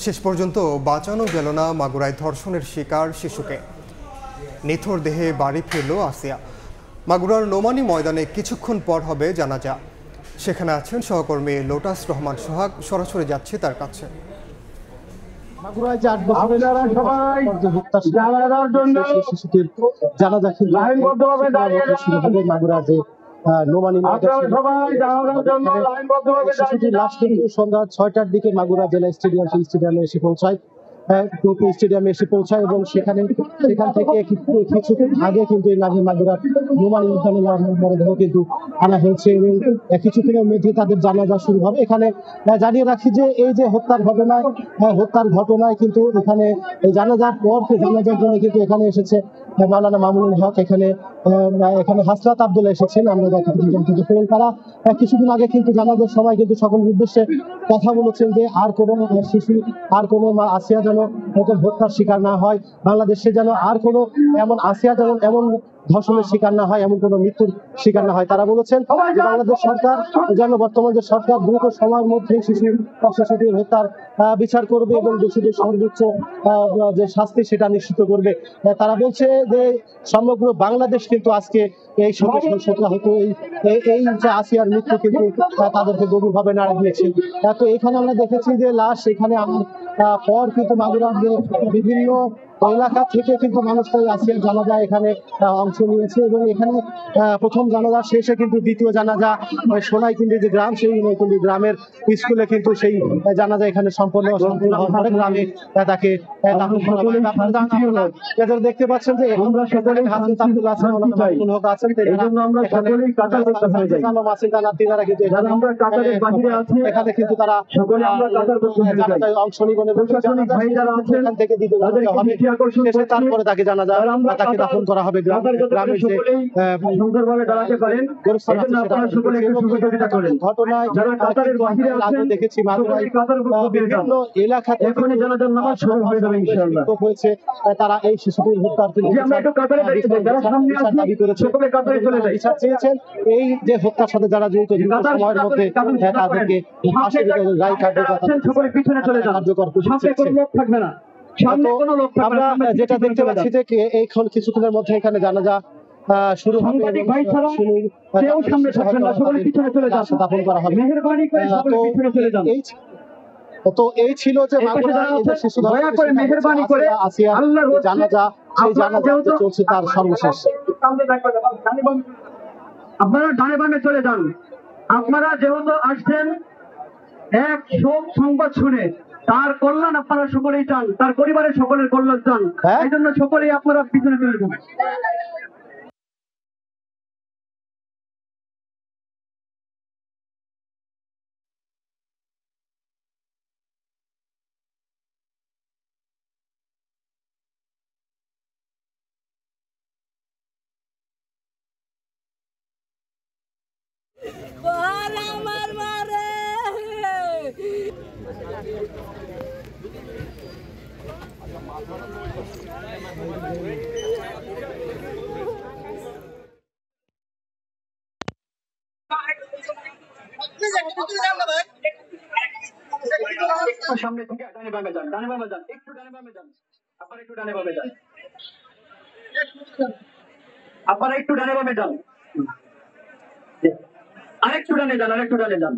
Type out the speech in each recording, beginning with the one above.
শেষ পর্যন্ত বাঁচানো গেল না মাগুরায় ধর্ষণের শিকার শিশুকে। নিথর দেহে বাড়ি ফিরল আসিয়া। মাগুরার নোমানী ময়দানে কিছুক্ষণ পর হবে জানাজা। সেখানে আছেন সহকর্মী লোটাস রহমান সোহাগ, সরাসরি যাচ্ছে তার কাছে। মাগুরায় যে 8 বছরের শিশুটির জানাজা শুরু হবে মাগুরা যে নোমানী শিশুটির লাশ কিন্তু সন্ধ্যা 6টার দিকে মাগুরা জেলা স্টেডিয়ামে এসে পৌঁছায় এবং সেখান থেকে কিছুক্ষণ আগে কিন্তু এই মাগুরার নোমানী উদ্যানে মরদেহ কিন্তু আনা হয়েছে এবং কিছুক্ষণের মধ্যে তাদের জানাজা শুরু হবে। এখানে জানিয়ে রাখি যে এই যে হত্যার ঘটনায় কিন্তু এখানে এই জানাজার জন্য কিন্তু এখানে এসেছে মাওলানা মামুনুল হক, এখানে হাসরাত আব্দুল্লাহ এসেছেন। আমরা তারা কিছুদিন আগে কিন্তু জানাজার সময় কিন্তু সকলের উদ্দেশ্যে কথা বলেছেন যে আর কোনো শিশু, আর কোনো আসিয়া যেন হত্যার শিকার না হয়, বাংলাদেশে যেন আর কোনো এমন আসিয়া যেমন এমন ধর্ষণের শিকার না হয়, এমন কোনো মৃত্যুর শিকার না হয়। তারা বলেছেন যে বাংলাদেশ সরকার যেন বর্তমান যে সরকার দ্রুত সময়ের মধ্যে শিশুটির হত্যার বিচার করবে এবং দোষীদের সর্বোচ্চ যে শাস্তি সেটা নিশ্চিত করবে। তারা বলছে যে সমগ্র বাংলাদেশ কিন্তু আজকে এই হয়তো এই যে আসিয়ার মৃত্যু কিন্তু তাদেরকে গভীরভাবে নাড়া দিয়েছে। তো এখানে আমরা দেখেছি যে লাশ এখানে আমার পর কিন্তু মাগুরার যে বিভিন্ন এলাকা থেকে কিন্তু মানুষ আসিয়ার জানাজা এখানে অংশ নিয়েছে এবং এখানে প্রথম জানাজা শেষে কিন্তু দ্বিতীয় জানাজা সোনাই কিন্তু যে গ্রাম, সেই নৈকুন্ডি গ্রামের স্কুলে কিন্তু সেই জানাজা এখানে সম্পন্ন হওয়ার পরে গ্রামে তাকে দেখতে পাচ্ছেন যে এখানে কিন্তু তারা অংশ নিবেন এবং এখান থেকে তারপরে তাকে জানাজা তাকে দাফন করা হবে গ্রামের যে ঘটনায় দেখেছি বিভিন্ন এলাকা হয়েছে। তারা এই শিশুটির হত্যার দাবি করেছে, বিচার চেয়েছেন। এই যে হত্যার সাথে যারা জড়িত সময়ের মধ্যে তাদেরকে রায় কার্যকর থাকবে না। আমরা যেটা দেখতে পাচ্ছি যে এইখন কিছুক্ষণের মধ্যে এখানে জানাজা শুরু হবে, দাফন করা হবে। তো এই ছিল যে জানাজা, সেই জানাজা চলছে তার সর্বশেষ। আপনারা ডানে বামে চলে যান। আপনারা যেহেতু আসছেন এক শোক সংবাদ শুনে, তার কল্যাণ আপনারা সকলেই চান, তার পরিবারের সকলের কল্যাণ চান, এই জন্য সকলেই আপনারা পিছনে চলে যাবেন। সামনে থেকে ডানে বামে যান, একটু ডানে বামে যান, আপনারা একটু ডানে বামে যান, আরেকটু ডানে যান।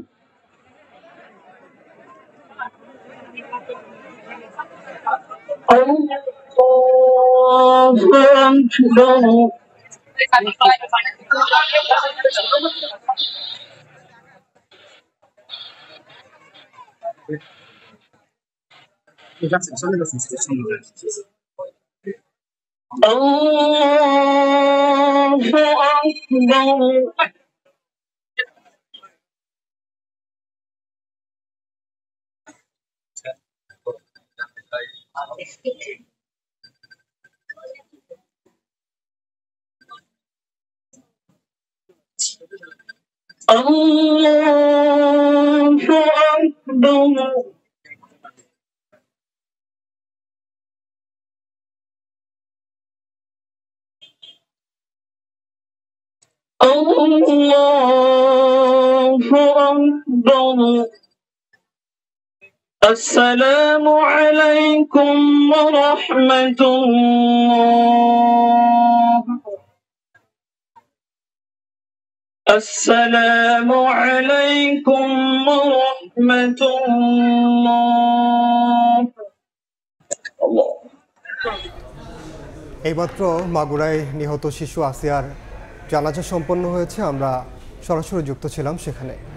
السلام عليكم ورحمة الله. السلام عليكم ورحمة الله. الله. এইমাত্র মাগুরায় নিহত শিশু আসিয়ার জানাজা সম্পন্ন হয়েছে। আমরা সরাসরি যুক্ত ছিলাম সেখানে।